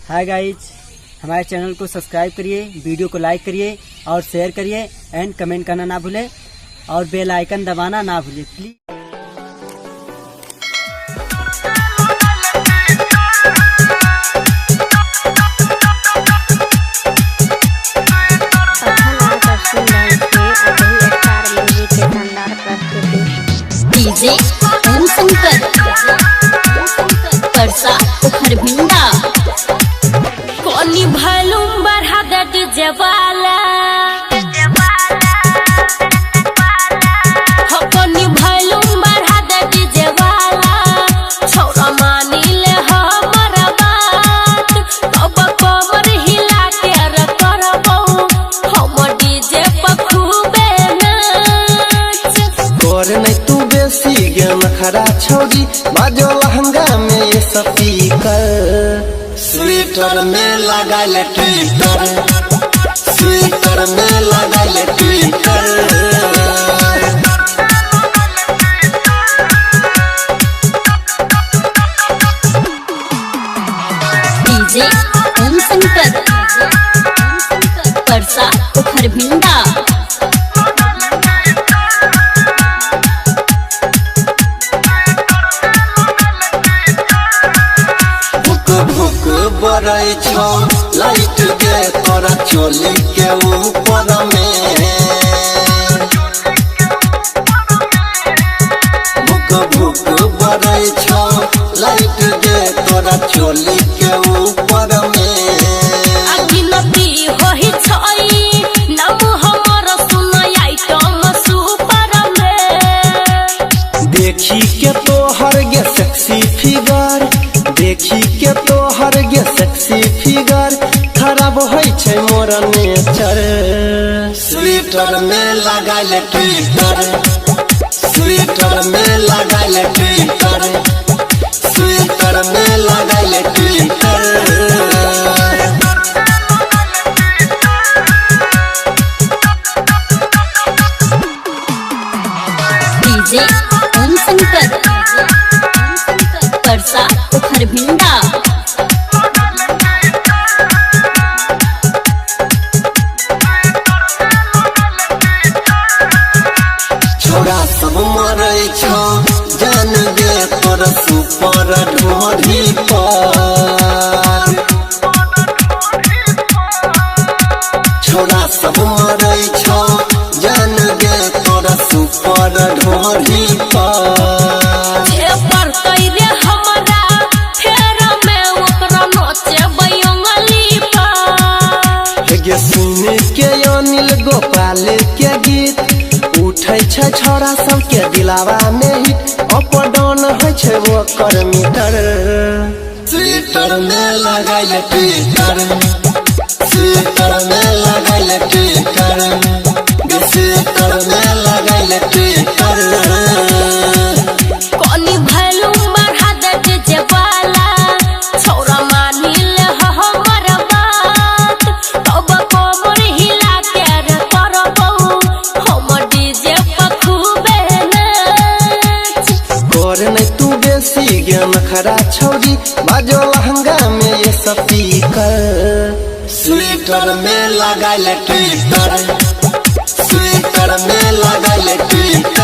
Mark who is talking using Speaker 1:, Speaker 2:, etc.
Speaker 1: Hi guys, हमारे channel को subscribe करिए, वीडियो को लाइक करिए और शेयर करिए एंड कमेंट करना ना भूलें और बेल आइकन दबाना ना भूलें प्लीज।
Speaker 2: डीजे ओम शंकर परसा उखरभिंडा कोनी भलुम बढ़ा दे डीजे वाला हो कोनी भलुम बढ़ा दे डीजे वाला छोरा मानी ले हमर बात कब कमर हिला के र करबो हम डीजे पर खूबे नाच
Speaker 3: कर नहीं तू बेसी गेम खरा छौरी बाजो लहंगा में ये स्पीकर स्वेटर में लगा ले ट्विटर स्वेटर में लगा ले ट्विटर
Speaker 2: डीजे ओम शंकर परसा उखरभिंडा
Speaker 3: बड़े छो लाइट के तोरा चोली के ऊपर में भुक भुक बड़े छो लाइट के तोरा चोली के ऊपर में
Speaker 2: अगिनती होई छई नाम हमर सुनई आइटम सुपर में
Speaker 3: देखी के तोहर गे सेक्सी फिगर देखी के तोहर गे सेक्सी फिगर खराब होई छै मोर नेचर स्वेटर में लगा ले ट्विटर स्वेटर में लगा ले ट्विटर स्वेटर में लगा ले ट्विटर
Speaker 2: डीजे ओम शंकर परसा उखरभिंडा
Speaker 3: छोरा सब मरे छो जान गे तोर सुपर ढोढ़ी पर छोरा सब मरे छो जान गे तोर सुपर ढोढ़ी पर
Speaker 2: जे पर कइरे हमरा फेर में ओकरा नचे बयंगली पर
Speaker 3: गे सुन के अनिल गोपाल के गीत उठै छै छोरा सबके दिलावा में हिट अप डाउन होइ छै ओकर मीटर स्वेटर में लगाइल ट्विटर स्वेटर में लगाइल ट्विटर स्वेटर में लगाइल ट्विटर
Speaker 2: कोनी भलुम बढ़ा दे डीजे वाला छोरा मानी ले हमर बात तब कमर हिला के र करबो हम डीजे पर खूबे नाच
Speaker 3: कर नहीं तू बेसी गेम खरा छौरी बाजो लहंगा में ये स्पीकर स्वेटर में लगा ले ट्विटर स्वेटर में लगा ले ट्विटर।